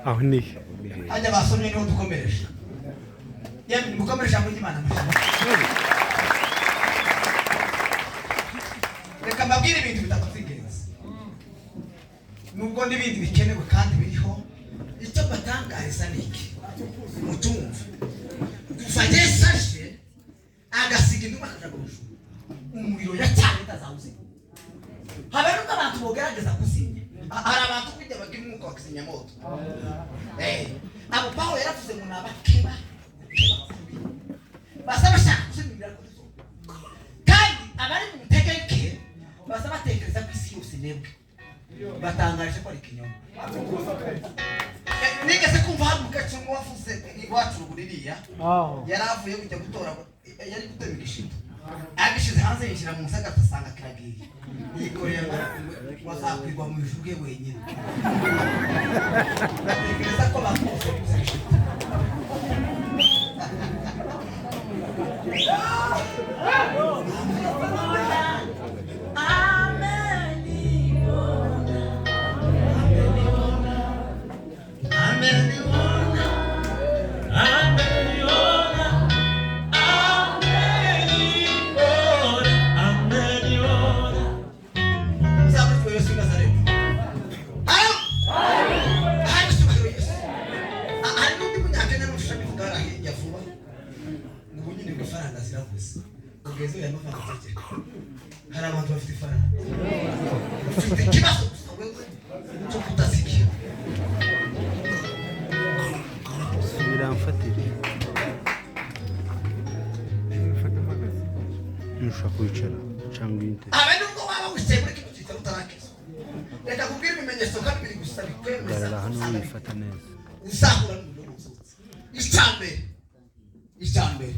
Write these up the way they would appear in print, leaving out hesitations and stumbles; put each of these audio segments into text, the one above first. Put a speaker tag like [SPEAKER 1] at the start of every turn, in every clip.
[SPEAKER 1] ahuni
[SPEAKER 2] hajya basomye no dukomereje yemwe mukomereje muri Imana reka mbabwire ibintu bitatu by'ingenzi nubwo n'ibindi bikenewe kandi biriho icyo batangariza niki mutumva dufanye sashe agasiga induma kajagushu umuriro yacyane tazawuze haberuka abantu bogerageza kuzimya hari abantu kujya bagira umwuka wa kizimyamoto abo Paulo yaravuze ngo nabakeba basaba shaka kuzimya kandi abari mu mutegeke basaba tekereza ku isi yose nebwe batangaje ko ari kinyoma nigeze kumva hari umukacu wavuze iwacu ruguririya yaravuye kujya gutora yari gutema igishito agishize hanze yinjira mu musaka asanga kiragiye yikoreye wazakwirwa mu ijuge wenyine tekereza ko bakoze hari abantu bafite ifaranga ufite ikibazo cyo kutasikia
[SPEAKER 1] biramfatira nushaka kwicara cyangwa inte
[SPEAKER 2] abe nubwo waba wicaye muri kino cyicaro utarakiza reka kubwira ibimenyetso kandi biri gusa bikwemeza
[SPEAKER 1] hano wifata neza
[SPEAKER 2] uzahura n'umuntu w'uzutse icyambere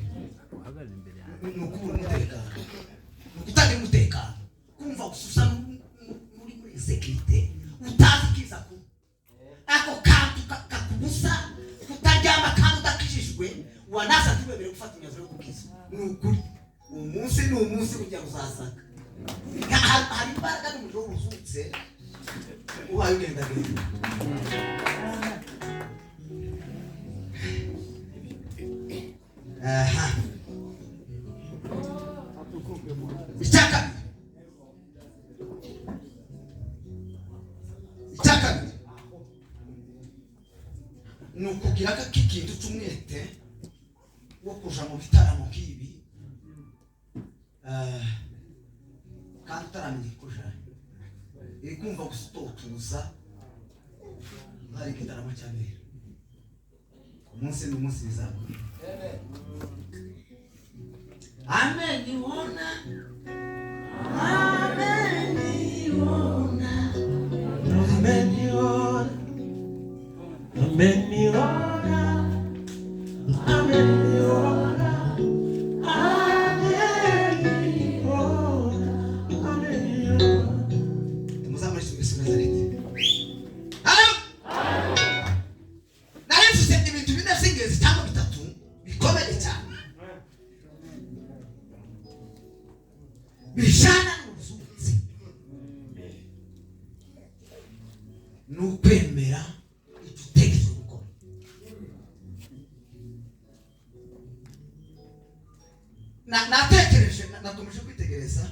[SPEAKER 1] uhagaze imbere yawe
[SPEAKER 2] nukubura umutekano utagira umutekano kumva gususa muri sekirite utazi kiza ku ako kantu kakubusa kutaryama kandi udakijijwe wanaza ntibebere gufata imyanzuro yo kukiza ni ukuri umunsi ni umunsi kugira uzasaka hari imbaraga n'umuriro wuzutse ubaye ugenda genda aha icyaka ni ukugira ko ikintu cy'umwete wo kuja mu bitaramo nk'ibi kandi utaramenya kuja iri kumva gustotuza hari igitaramo cyabera umunsi n'umunsi bizakora. Amen niona amen niona amen niona amen niona amen niona bijana n'ubuzuzi n'ukwemera icyo utegetse gukora. Natekereje nakomeje kwitegereza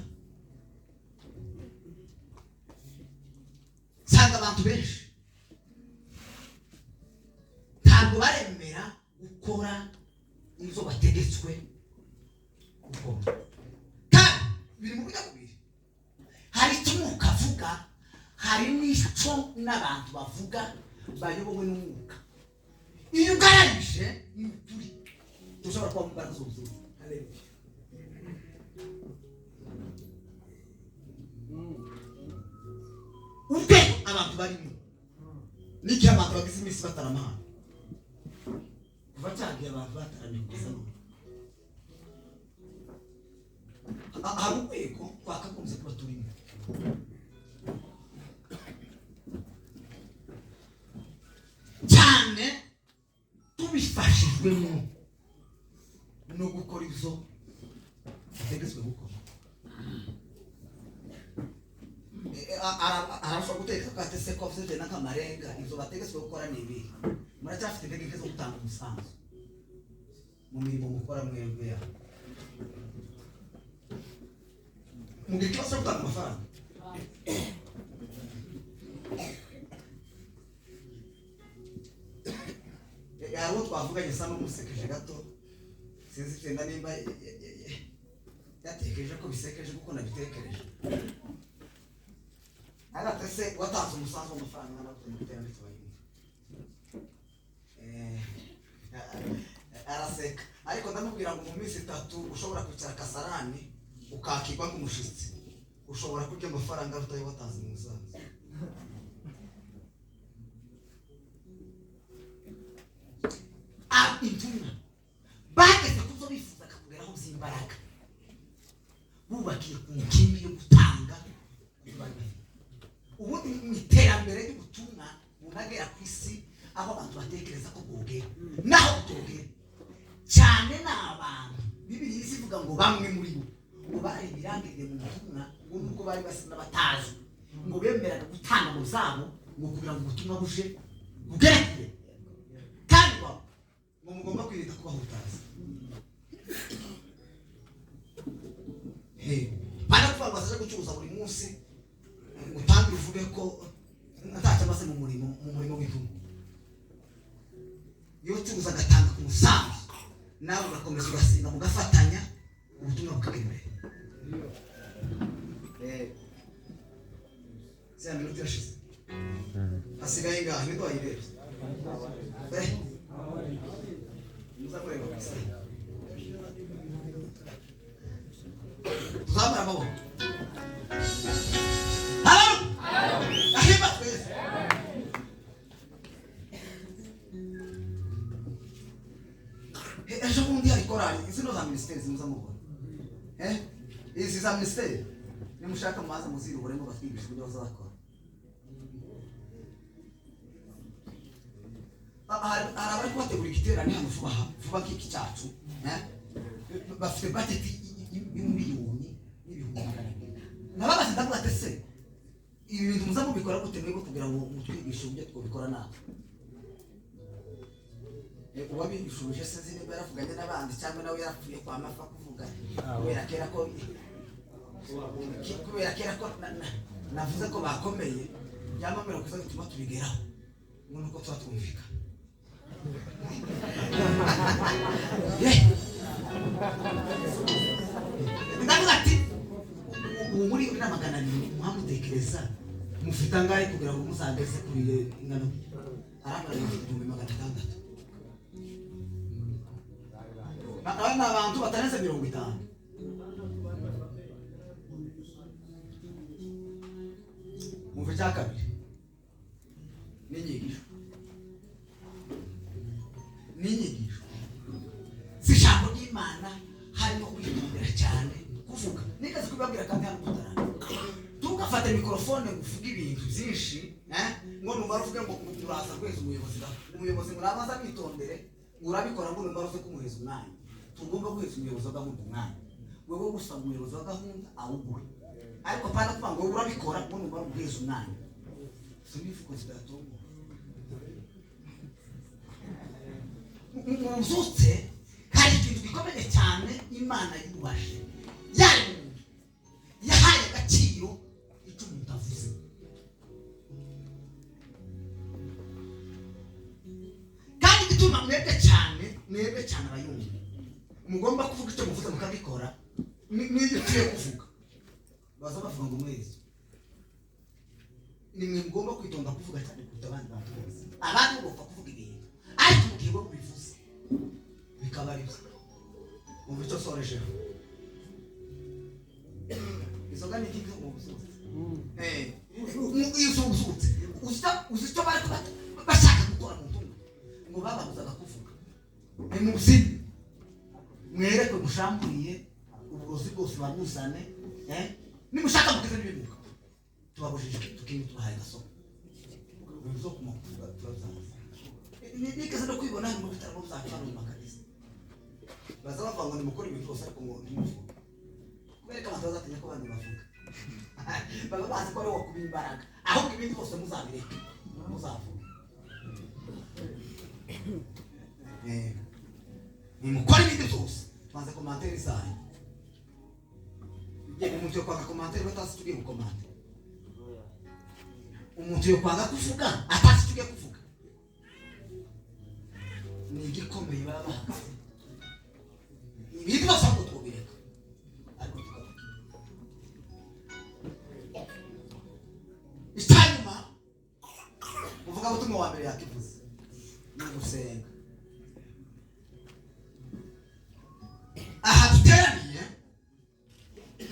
[SPEAKER 2] nsanga abantu benshi ntabwo baremera gukora izo bategetswe gukora. Biri mu buryo bubiri, hari icy'umwuka avuga, hari n'icyo n'abantu bavuga bayobowe n'umwuka. Iyo ugararije ni ukuri dushobora kuba mu mbaraga z'ubuzima. Urwego abantu barimo n'igihe abantu bagize iminsi bataramahana kuva cyagihe abantu bataramye kugeza none hari urwego twakagombye kuba turimo. Cyane tubifashijwemo no gukora ibyo bategetswe gukora. Arashobora gutegeka ko atese ko afite n'akamarenga ibyo bategetswe gukora ni ibihe. Muracyafite intege zo gutanga umusanzu mu mirimo mukora mwebwe yawe. Mungkin kita serta amafaranga. Abo twavuganye sa n'umusekeje gato sinzi cyenda nimba yatekereje ko bisekeje kuko nabitekereje. Agatese watanze umusanzu w'amafaranga n'abafite iterambere cy'abayindi. Araseka ariko ndamubwira ngo mu minsi 3 ushobora kwicara Kasarani ukakigwa nk'umushitsi, ushobora kurya amafaranga utayo watanze mu musanzu. Intumwa bageze kuzo bifuza kugeraho by'imbaraga bubakiye ku nkingi yo gutanga ubundi mu iterambere ry'ubutumwa bunagera ku isi aho abantu batekereza ko bwogera naho butogera cyane n'abantu. Bibiliya ivuga ngo bamwe muri bo ngo bari birangirire mu butumwa ngo nuko bari basa n'abatazi ngo bemeraga gutanga mu zabo ngo kugira ngo ubutumwa buje bugereke kandi ngo mugomba kwirinda kuba hutazi. Bana kuva bazaje gucuruza buri munsi utangira uvuge ko ntacyo amaze mu murimo w'itumwa. Iyo ucuruza agatanga ku musanzu nawe ugakomeza ugasinda mugafatanya ubutumwa bukagenda. Sya minota yashize asigaye ngaho nido wayirebye muzakorera gusa tuzamara amaboko. Halo ahimba twese ejo bundi hari korali izino za ministeri zimuzamubona izi za ministeri nimushaka mumaza muzirubure ngo batwigishe uburyo bazakora. Arabari kubategura igiterane hano vuba nk'iki cyacu bafite budget y'umiliyoni n'ibihumbi magana abiri. Nababaza ndavuga ati se ibi bintu muza mubikora gute mwebwe kugira ngo mutwigishe uburyo twabikora nawe. Uwabishuruje sinzi niba yaravuganye n'abandi cyangwa nawe yarapfuye kwa mafa kuvuga kubera kera ko navuze ko bakomeye byamamera kuza bituma tubigeraho ngo nuko tuba twumvika. ndavuga ati ubu muri magana abiri muhamutekereza mufite angahe kugira ngo muzageze kuri ingano arambara 600. Abana abantu batarenze 50. Mumve cya kabiri n'inyigisho z'ijambo ry'Imana harimo kwitondera cyane kuvuga nikaze kubabwira kandi hano tutarana tugafata mikrofone nguvuga ibintu byinshi ngo numara uvuge ngo turaza kweza umuyobozi murabaza bitondere urabikora ngo numara uze kumuheza umwanya tugomba kweza umuyobozi wa gahunda umwanya wewe gusa umuyobozi wa gahunda awugura ariko pana kuba ngo urabikora ngo numara guheza umwanya sinifuko zidatongo muzutse hari ikintu gikomeye cyane Imana yubashe yahaye agaciro icyo umuntu avuze. Kandi gituma mwebwe cyane abayumva mugomba kuvuga icyo muvuze mukabikora n'ibyo tuye kuvuga baza bavuga ngo mwese nimwe mugomba kwitonda kuvuga cyane kuruta abandi bantu bose. Abandi bagomba kuvuga ibintu ariko mu gihe bo bivuze bikaba ari byo umva icyo sorejeho izoga ni ikintu ubuzutse uzicyo bari bashaka gukora mu ntumwa ngo bababuzaga kuvuga mu buzima mwereke mushamburiye uburozi bwose babuzane nimushaka mukize n'ibimuga tubabujije tukintu tubahaye gasoko bizo kumukuvuga turazaza nikaze no kwibona mu bitaramo byacu mu makanisa baza bavuga ngo nimukora ibintu byose ariko ngo ntimuvuge kubera ko abantu bazatinya ko abandi bavuga baba bazi ko ari wo kuba imbaraga ahubwo ibindi byose muzabireke muzavuga nimukora ibindi byose tubanze komantere zanyu igihe umuntu yo kwanga komantere batazi tugiye gukomantere umuntu yo kwanga kuvuga atazi tugiye kuvuga ni igikomeye baba bahagaze ibindi byose ahubwo twobireka ariko tukavuga icyanyuma uvuga ubutumwa wa mbere yakivuze ni gusenga. Aha duteraniye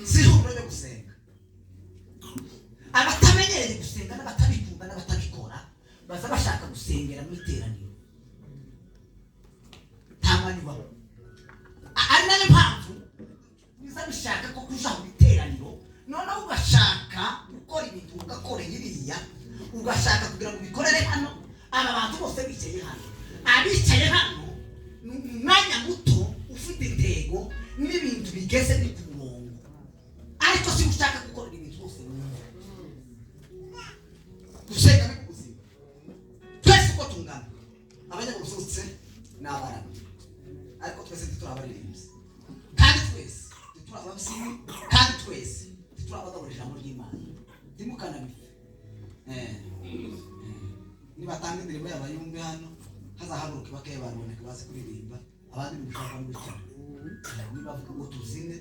[SPEAKER 2] si ihuriro ryo gusenga. Abatamenyereye gusenga n'abatabikunda n'abatabikora baza bashaka gusengera mu iteraniro nta mwanya ubaho. Ari nayo mpamvu biza bishaka ko kuja mu iteraniro noneho ugashaka gukora ibintu ugakora iriya ugashaka kugira ngo bikorere hano aba bantu bose bicaye hano abicaye hano umwanya muto ufite intego n'ibintu bigeze ni ku murongo ariko si ushaka gukora ibintu byose gusenga ni kubuzima twese uko tungana abanyabuzutse n'abarana ariko twese turabaririmbye kandi twese turababyinnyi kandi twese turabagabura ijambo ry'Imana ntimukanabife nibatanga indirimbo y'abayumbe hano hazahaguruka bakeya baraboneka bazi kuririmba abandi mushaka gutya nibavuga ngo tuzine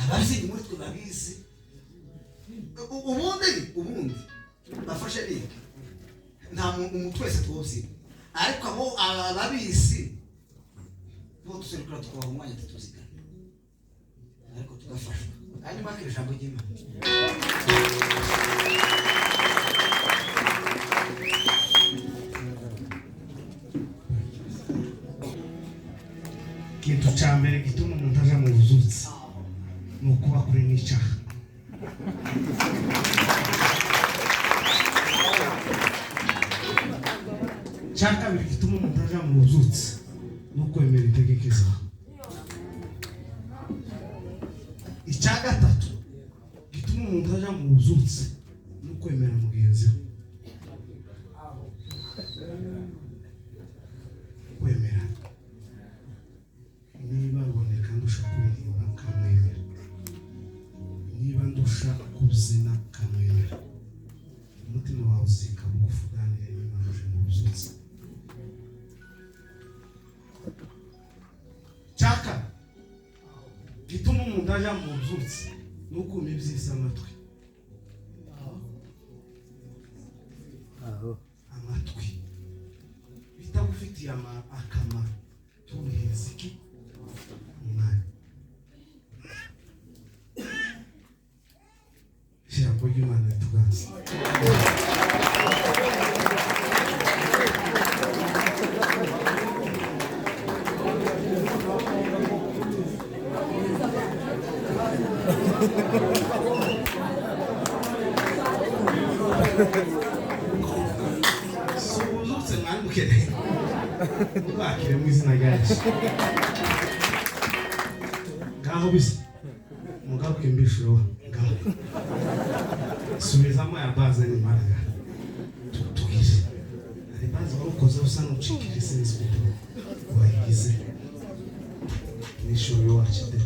[SPEAKER 2] ababyinnyi muri twe babizi ubundi bafashe link nta muntu twese twose ariko abo ababizi bo tuserukira tukabaha umwanya tutuzigana ariko tugafashwa hanyuma akira ijambo ry'Imana.
[SPEAKER 3] Ikintu cya mbere gituma umuntu aja mu buzutsi ni ukuba kure n'icyaha. Cya kabiri gituma umuntu aja mu buzutsi ni ukwemera itegeko zawe. Icya gatatu gituma umuntu aja mu buzutsi ni ukwemera mugenzi we. Kwemera niba ruboneka ndusha kuririmba kamwemera, niba ndusha kubyina kamwemera, umutima wawe uzika bugufi uganire cyaka gituma umuntu ajya mu byutsi n'ukuma iby'isi amatwi amatwi bitagufitiye akamaro tubihereza iki umwanya ijambo ry'Imana rituganze Subuzutse mwana mukeneye ubakire mu izina rya Yesu ngaho bisa mugaruke mbishuro ngaho subizamo ya baze ni maraga tugize ari baze barukoze usa n'ucikira sense wayigize n'ishuri wacu de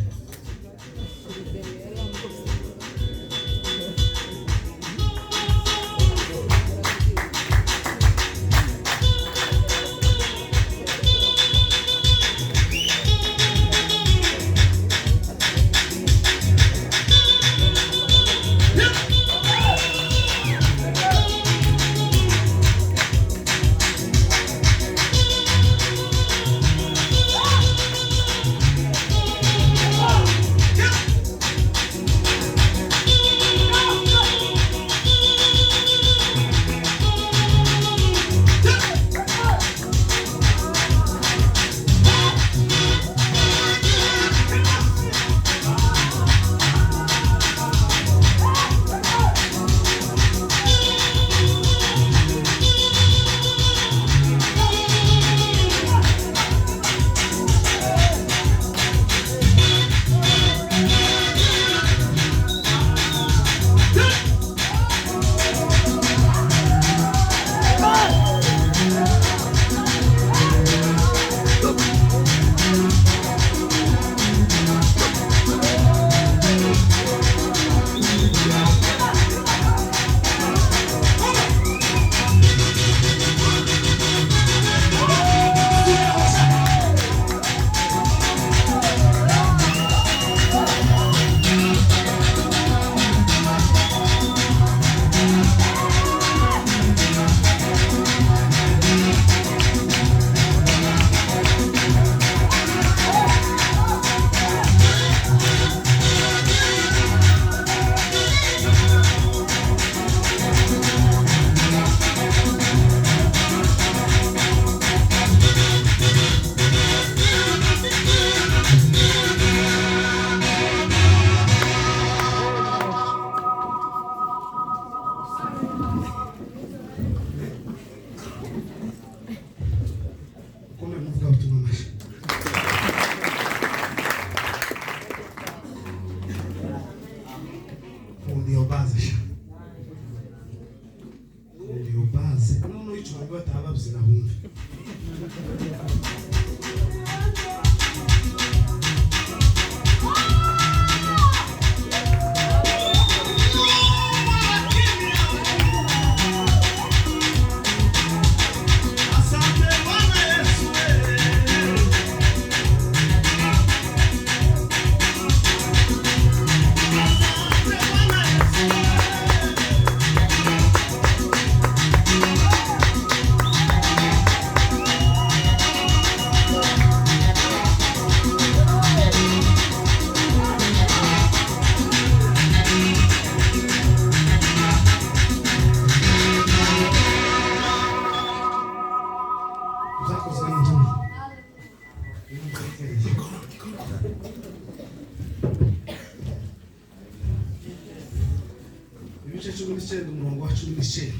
[SPEAKER 3] Ibice 19 umurongo wa 19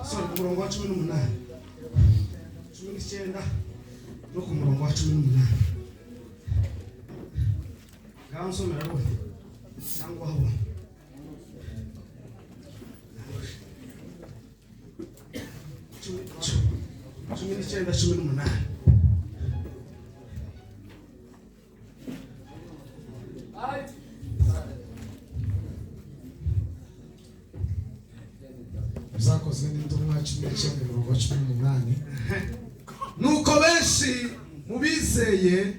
[SPEAKER 3] sorry umurongo wa 18 19 no ku murongo wa 18 ngaho nsomera rwose cyangwa aho 19:18
[SPEAKER 4] zakozwe n'intumwa 19:18
[SPEAKER 3] nuko benshi mu bizeye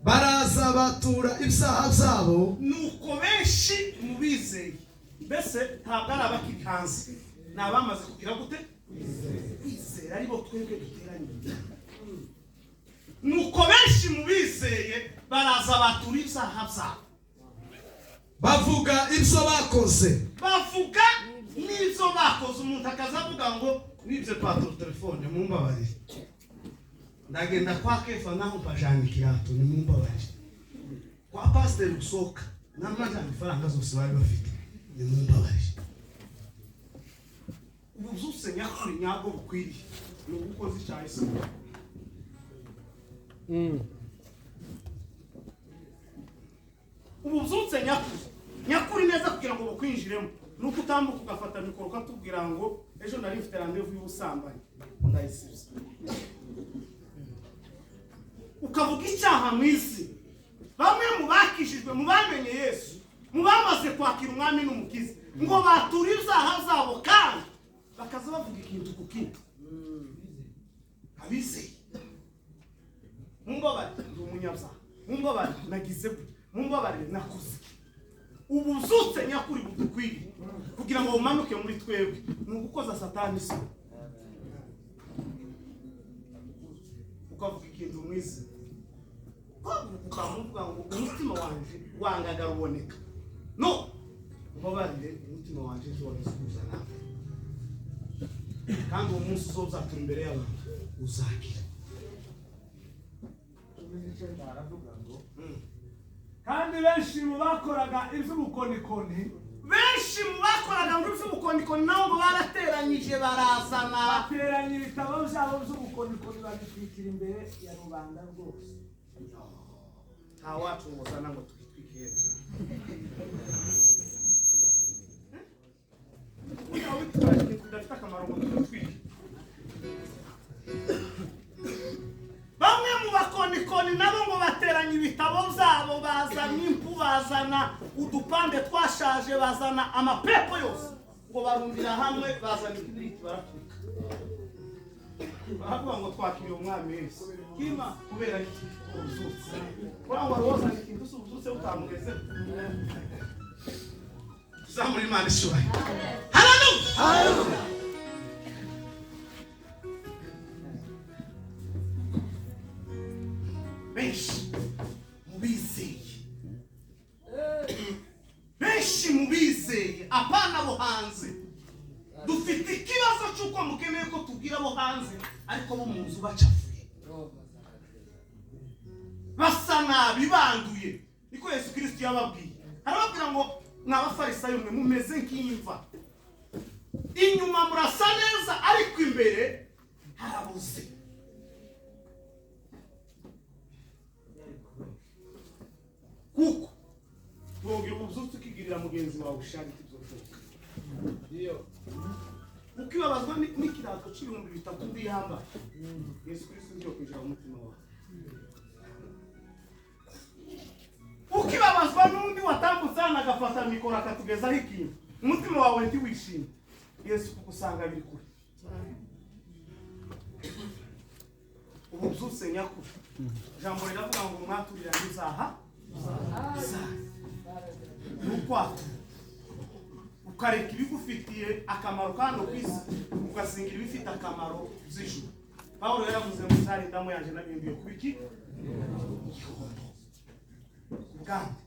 [SPEAKER 3] baraza batura ibyaha byabo.
[SPEAKER 4] nuko benshi mu bizeye, mbese ntabwo ari abakiri hanze, ni abamaze kugira gute? Kwizera, aribo twebwe duteranye. nuko benshi mu bizeye baraza batura ibyaha byabo,
[SPEAKER 3] bavuga ibyo bakoze.
[SPEAKER 4] bavuga n'ibyo bakoze. umuntu akaza avuga ngo nibyo patro telefone mumbabarire, ndagenda kwa Kefa naho mpajana ikirato ni mumbabarire, kwa pasiteri gusohoka n'amajana ifaranga zose bari bafite ni mumbabarire. ubuzuse nyakuri nyabwo bukwiriye ni ugukoze icyaha isi. ubuzutse nyakuri neza kugira ngo bukwinjiremo nuko utambuka ugafata mikoro ukatubwira ngo ejo nari mfite randevu y'ubusambanyi ndayisibiza, ukavuga icyaha mu isi. bamwe mu bakishijwe, mu bamenye Yesu, mu bamaze kwakira umwami n'umukiza, ngo batura ibyaha zabo kandi bakaza bavuga ikintu ku kindi. abizeye, mumbabarire ndi umunyabyaha, mumbabarire nagize gutya, mumbabarire nakoze. ubuzutse nyakuri budukwiriye kugira ngo bumanuke muri twebwe ni ugukoza satani isi, ukavuga ikintu mwiza, ukamuvuga ngo umutima wanje wangaga ruboneka. no, mumbabarire umutima wanje ntiwabisubiza nawe, kandi uwo munsi uzozatura imbere y'abantu uzakira.
[SPEAKER 5] kandi benshi mu bakoraga iby'ubukonikoni,
[SPEAKER 4] benshi mu bakoraga ngo iby'ubukonikoni nabo ngo barateranyije barazana,
[SPEAKER 5] bateranya ibitabo byabo by'ubukonikoni babitwikira imbere ya rubanda rwose.
[SPEAKER 4] nta wacu muzana ngo twitwikire. Uriya witwaje ikintu kidafite akamaro ngo twitwike. bamwe mu bakonikoni nabo ngo bateranya ibitabo byabo, bazana impu, bazana udupande twashaje, bazana amapepo yose, ngo barundira hamwe, bazana ikibiriti baratwika. baravuga ngo twakiriye umwami Yesu. kima kubera iki? ubuzutse. kugira ngo wazana ikintu si ubuzutse utamugezeho. tuzamure Imana ishubahe. Haleluya. benshi mu bizeye, benshi mu bizeye, apana bo hanze. dufite ikibazo cy'uko mukeneye ko tubwira abo hanze, ariko bo mu nzu bacafuye, basa nabi, banduye. niko Yesu Kristo yababwiye. arababwira ngo mw'abafarisayo mwe mumeze nk'imva, inyuma murasa neza ariko imbere harabuze. kuko wongera ubuzutse ukigirira mugenzi wawe ushaka ibyosohoka. ukibabazwa n'ikirato cy'ibihumbi 3 uri yambaye, Yesu Kristo ngiye kwinjira mu mutima wawe. ukibabazwa n'undi watambutse agafata mikoro akatugezaho ikintu, umutima wawe ntiwishime, Yesu kukusanga biri kure. ubuzutse nyakuri, ijambo riravuga ngo mwaturirane ibyaha n'ukwatura, ukareka ibigufitiye akamaro kandi ku isi, ugasingira ibifite akamaro z'ijuru. Pawulo yaravuze ngo sari ndamu yanje nabimbiye kuba iki? ubwande.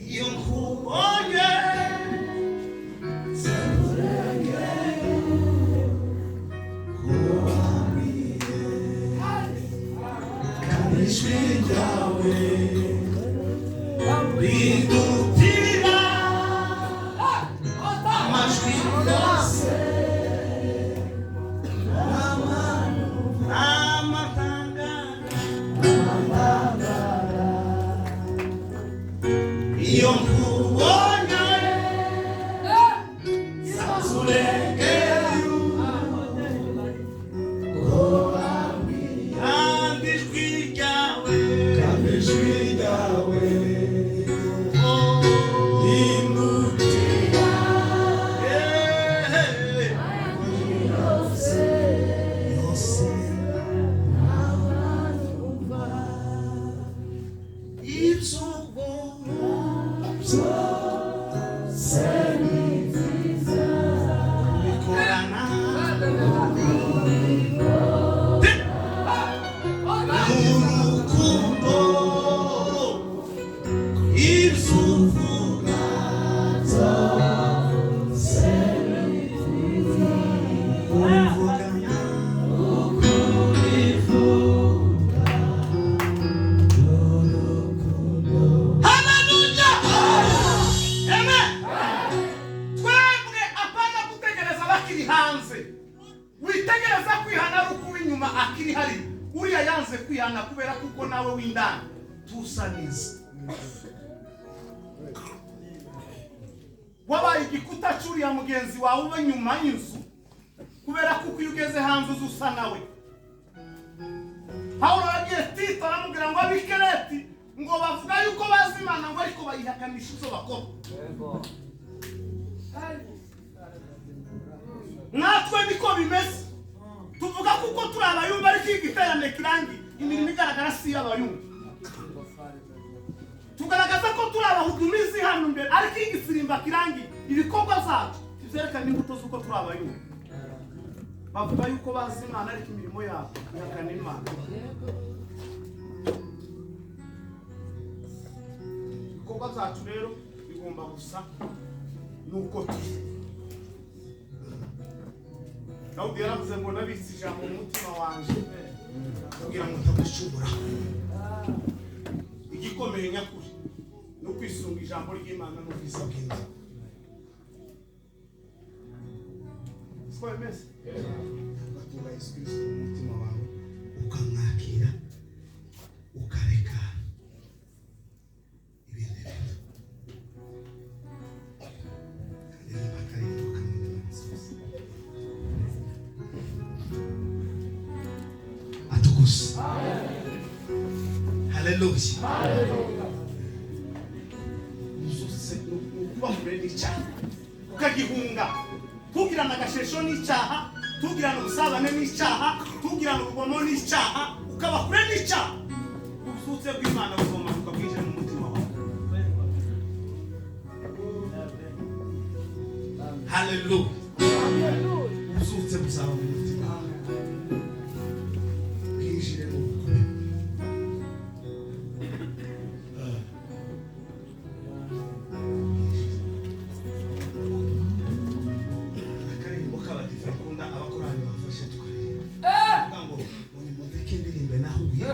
[SPEAKER 4] iyo nkubonye ijwi ryawe ridutira amajwi yose iyo nkubonye sazuregera kandi ijwi akiri hari uriya yanze kwihana kubera kuko nawe w'indani tusa neza. Wabaye igikuta cyuriya mugenzi wawe ube nyuma y'inzu kubera kuko iyo ugeze hanze uzusa nawe. Pawulo yagiye Tito aramubwira ngo abikereti ngo bavuga yuko bazi Imana ngo ariko bayihakanisha izo bakora. Natwe niko bimeze. Tuvuga kuko turi abayumva ariko igiterane kirangi imirimo igaragara si y'abayumva. Tugaragaza ko turi abahudumizi hano mbere ariko igisirimba kirangi ibikorwa zacu ivyerekana imbuto z'uko turi abayumva. Bavuga yuko bazi Imana ariko imirimo yabo ihakana Imana. Ibikorwa zacu rero bigomba gusa nuko turi. Dawudi yaravuze ngo nabitse ijambo mu mutima wanje kugira ngo ntagucumura. Igikomeye nyakuri no kwisunga ijambo ry'Imana no kwisabwira. Siko bimeze?
[SPEAKER 3] Batura Yesu Kristo mu mutima wawe ukamwakira ukareka ibintu bintu. Kandi impaka rero ukamenya Yesu. Atukuza. Hallelujah.
[SPEAKER 4] Uzuse kuba mure n'icyaha ukagihunga tugirana agashesho n'icyaha tugirana ubusabane n'icyaha tugirana urugomo n'icyaha ukaba kure n'icyaha ubusutse bw'Imana buzomanuka bwinjira mu mutima wawe.
[SPEAKER 3] Hallelujah. Ubusutse buzaba mu mutima wawe. Bwinjire mu bukwe. Akarimbo k'abadive kunda abakorani bafashe tukareba. Kuvuga ngo nimudeke ndirimbe naho ugiye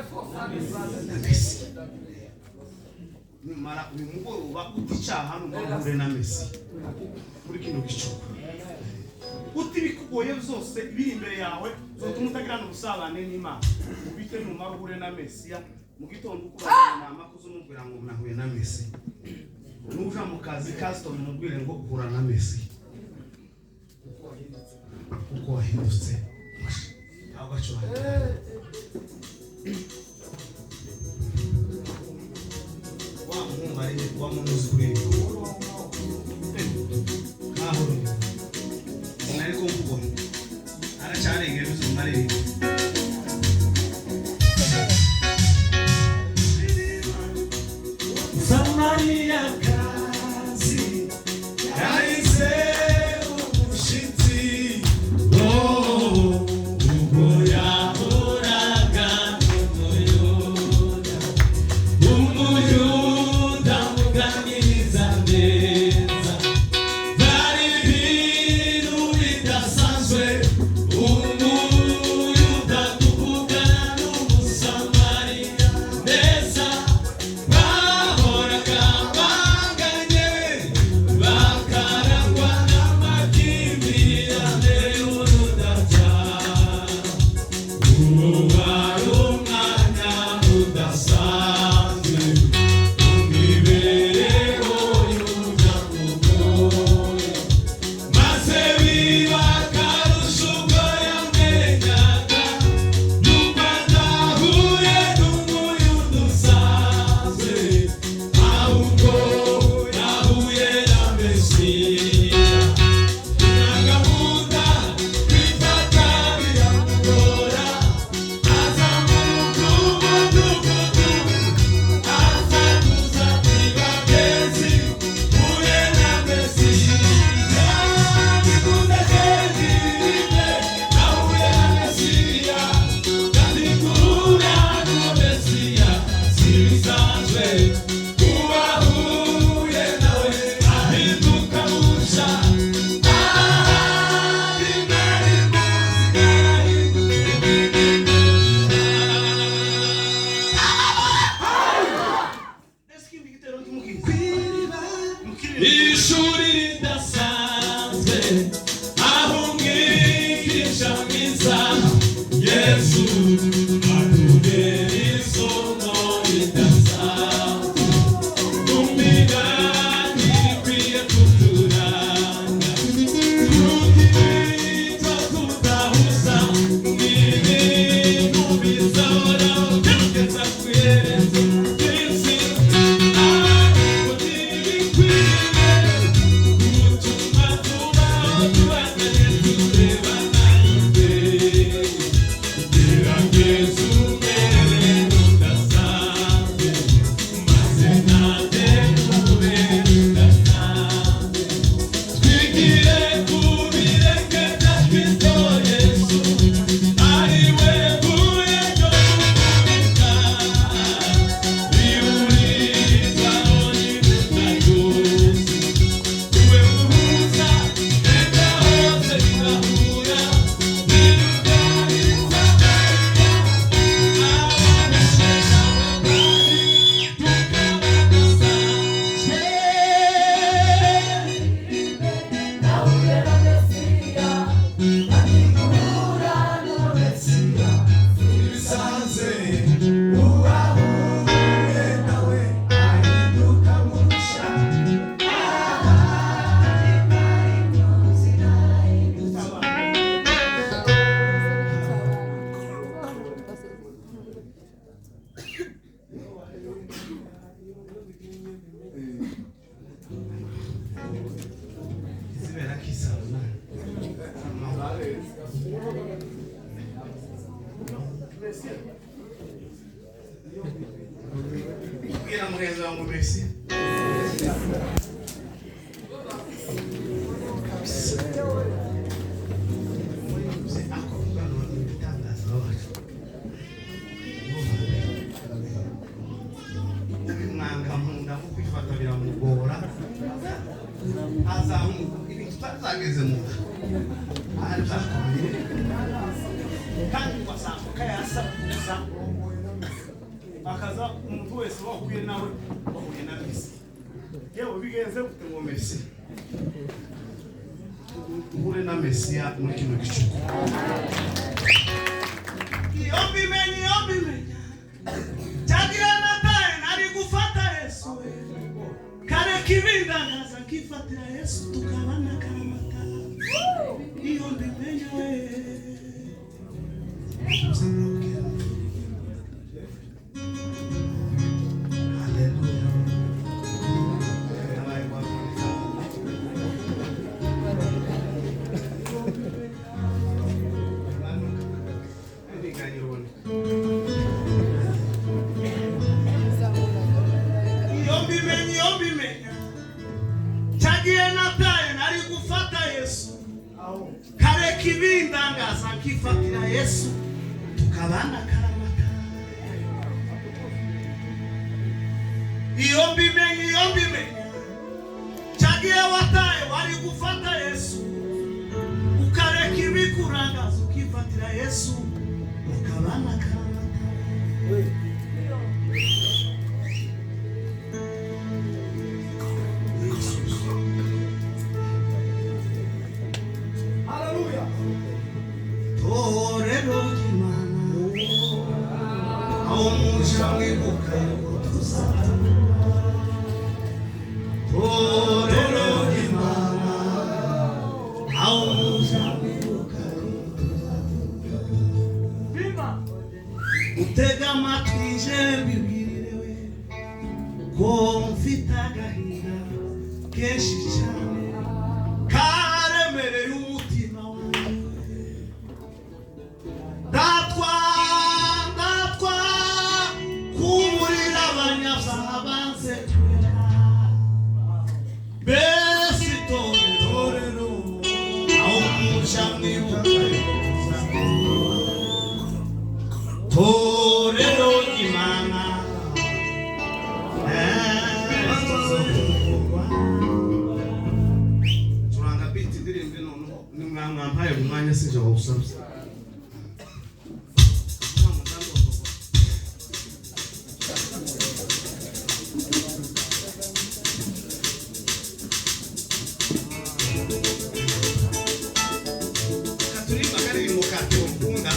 [SPEAKER 3] na Messi.
[SPEAKER 4] Nimara uyu mugoroba uticyaha n'umugore na Messi kuri kino gicuku uti bikugoye byose biri imbere yawe zotuma utagirana ubusabane n'Imana ubite numara uhure na Mesiya mu gitondo ukubana inama kuzumubwira ngo nahuye na Messi nuja mu kazi custom mubwire ngo uhura na Messi
[SPEAKER 3] Uko wahindutse ntabwo acuranga. Wa muhungu ari wa munuzi kuri kahoro nari kumubona aracyarengera ubuzima rero. Samaria kazi yahise umushitsi ubwo yahoraga umuyuda muganiriza
[SPEAKER 4] Bwira mugenzi wangu Messi. Akaza umuntu wese wahuye nawe wahuye na Messi. Yewe bigenze gute ngo Messi uhure na Messi muri kino gicuku. Yombimenye Chagira nataye nari gufata Yesu. Kare kibinda ngaza kifatira Yesu tukabana karamata. Yombimenye Chagira nataye nari gufata Yesu. Kare kibinda ngaza kifatira Yesu tukabana karamata. Yombimenye Chagira wataye wari gufata Yesu. Ukare kibikurangaza ukifatira Yesu tukabana karamata. Utega matije bibwirewe ko mfite agahinda kenshi cyane karemereye umutima wanjye. Ndatwa kumurira abanyabyaha banze twera. Mbese itorero aho muja mwibuka torero imana turanga biti ndirimbe noneho ni mwampaye umwanya sije wawusabye. Katurimba kari mu kato mukunda.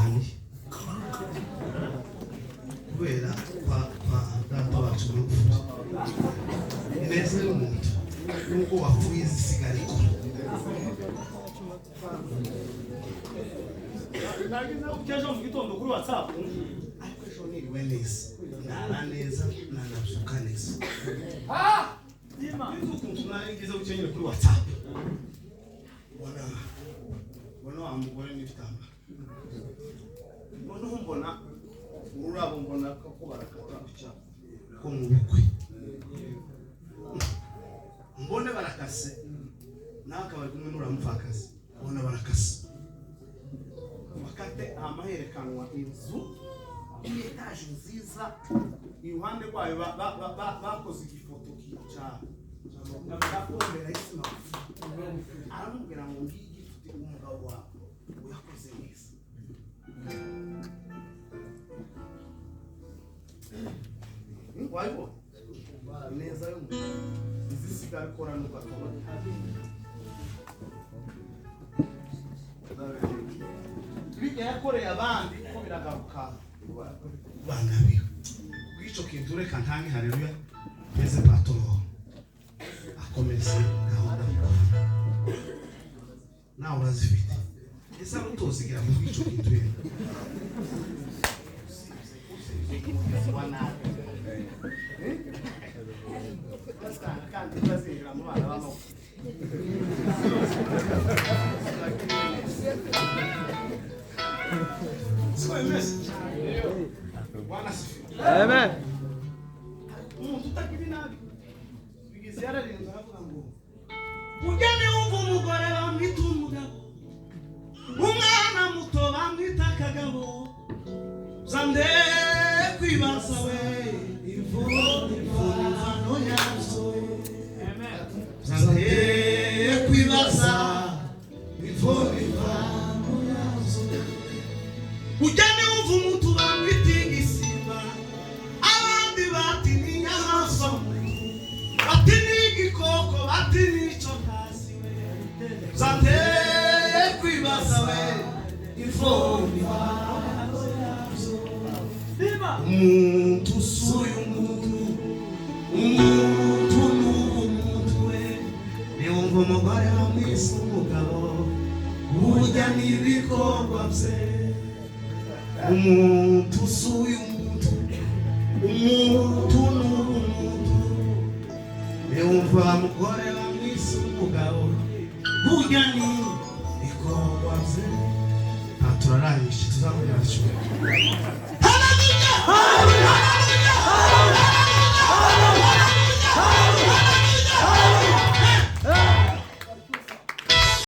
[SPEAKER 3] ndabazaniye kubera kwa data wacu Magufuli ineza y'umuntu nubwo wapfuye zisigara ikora
[SPEAKER 4] nagize ukeje mu gitondo kuri WhatsApp
[SPEAKER 3] ariko ejo niriwe neza ndara neza nanabyuka neza
[SPEAKER 4] Dima
[SPEAKER 3] ukuntu nagize ukenyere kuri WhatsApp bona wa mugore n'ibitamba noneho mbona ururabo mbona ko barakata ko mu bukwe mbone barakase nakaba kumwe n'uramupfakazi mbona barakase bakate amaherekanwa inzu etaje nziza iruhande rwayo bakoze igifoto cyane n'abakondera isima aramubwira ngo ngigi ufite umugabo wawe uyakoze neza wayibona neza izisigara ikora n'ugakora bijya yakoreye abandi ko biragaruka bangabiwe bw'icyo kintu reka ntange haleluya ngeze patoro akomeze gahunda nawe urazifite ese ari utozigira mu bw'icyo kintu rero kandi bazihira mu bana b'amoko
[SPEAKER 1] Amen.
[SPEAKER 3] Umuntu utagira inabi bigeze yararenze aravuga ngo ugene wumva umugore bamwita umugabo umwana muto bamwita akagabo zande kwibaza we imvano yazo zande kwibaza imvano yazo ugene wumva umuntu bamwita igisimba abandi bati ni inyamaswa bati ni igikoko bati ni icokazi we zande kwibaza we imvano yazo umuntu usuye umuntu n'umuntu we niwumva umugore bamwise umugabo burya n'ibikorwa bye umuntu usuye umuntu n'umuntu niwumva umugore bamwise umugabo burya n'ibikorwa bye turarangije tuzamubwira cyo haleluya